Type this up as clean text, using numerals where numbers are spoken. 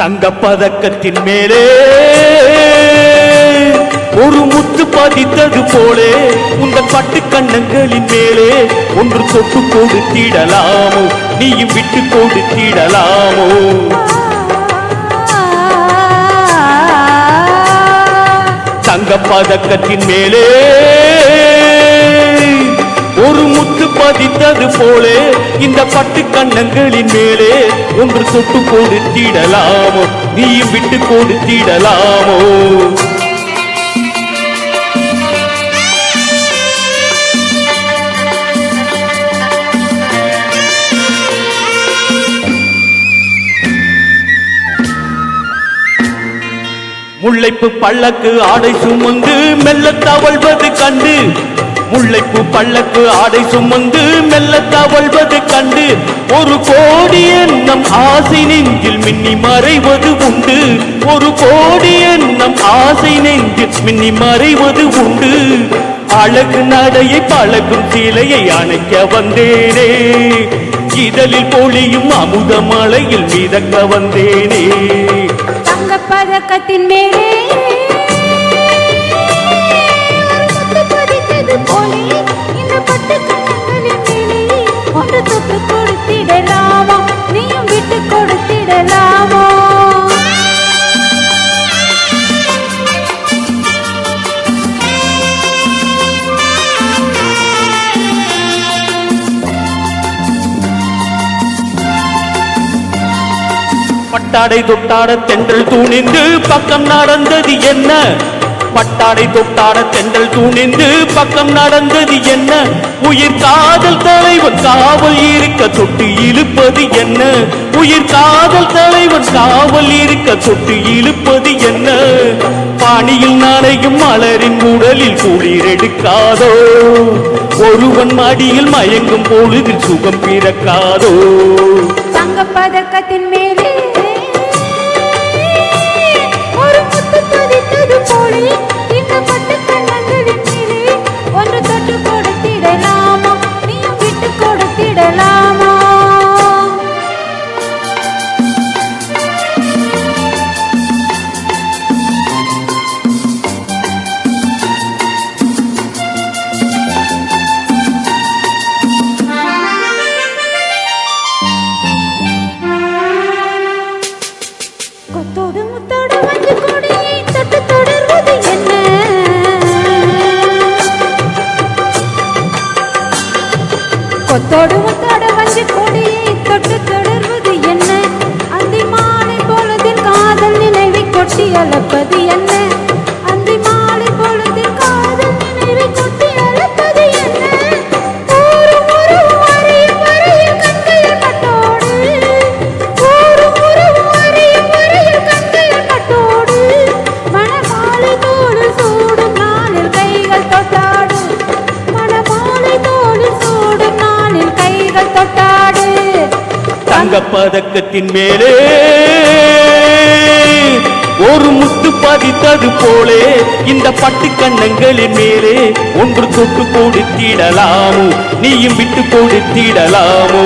தங்கப்பதக்கத்தின் மேலே ஒரு முத்து பதித்தது போலே உங்கள் பட்டு கண்ணங்களின் மேலே ஒன்று தொட்டு கொடுத்திடலாமோ நீயும் விட்டு கொடுத்திடலாமோ தங்கப்பதக்கத்தின் மேலே ஒரு முத்து பதித்தது போலே இந்த பட்டு கண்ணங்களின் மேலே ஒன்று தொட்டு கொடுத்திடலாமோ நீயும் விட்டு கொடுத்திடலாமோ முல்லைப்பு பல்லக்கு ஆடை சுமந்து மெல்ல தவழ்வது கண்டு முல்லைப்பு பல்லக்கு ஆடை சுமந்து மெல்ல தவழ்வது கண்டு ஒரு கோடி எண்ணம் ஆசை நெஞ்சில் மின்னி மறைவது உண்டு ஒரு கோடி எண்ணம் ஆசை நெஞ்சில் மின்னி மறைவது உண்டு அழகு நடையை பழகும் சீலையை அணைக்க வந்தேனே இதழில் பொழியும் அமுத மலையில் மிதக்க வந்தேனே தங்கப்பதக்கத்தின் மேலே போலே இந்த பட்டு கண்ணங்களின் மேலே ஒன்று தொட்டு கொடுத்திடலாமோ நீயும் விட்டு கொடுத்திடலாமோ பட்டாடை தொட்டாட தென்றல் தூணிந்து பக்கம் நடந்தது என்ன பட்டாடை தொட்டாட தென்றல் தூணிந்து பக்கம் நடந்தது என்ன உயிர் காதல் தலைவன் காவல் இருக்க தொட்டு இழுப்பது என்ன உயிர் காதல் தலைவன் காவல் இருக்க தொட்டு இழுப்பது என்ன பாணியில் நனையும் மலரின் உடலில் குளிர் எடுக்காதோ ஒருவன் மடியில் மயங்கும் பொழுதில் சுகம் பிறக்காதோ தங்கப்பதக்கத்தின் மேலே ஒரு முத்து பதித்தது போலே இந்த பட்டு கண்ணங்களின் மேலே ஒன்று தொட்டு கொடுத்திடலாமோ நீயும் விட்டு கொடுத்திடலாமோ கொத்தோடு முத்தோடு வந்து கொடியை தொட்டு தொடர்வது என்ன கொத்தோடு முத்தோடு வந்து கொடியை தொட்டு தொடர்வது என்ன அந்தி மாலை பொழுதில் காதல் நினைவை கொட்டி அளப்பது என்ன அந்தி மாலை பொழுதில் காதல் நினைவை கொட்டி அளப்பது என்ன ஊரும் உருவும் அறியும் வரையில் கண்கையில் கட்டோடு ஊரும் உருவும் அறியும் வரையில் கண்கையில் கட்டோடு மணமாலை தோடு சூடும் நாளில் கைகள் தொட்டாடு மணமாலை தோடு சூடும் நாளில் கைகள் தொட்டாடு தங்கப்பதக்கத்தின் மேலே ஒரு முத்து பதித்தது போலே இந்த பட்டு கண்ணங்களின் மேலே ஒன்று தொட்டு கொடுத்திடலாமோ நீயும் விட்டு கொடுத்திடலாமோ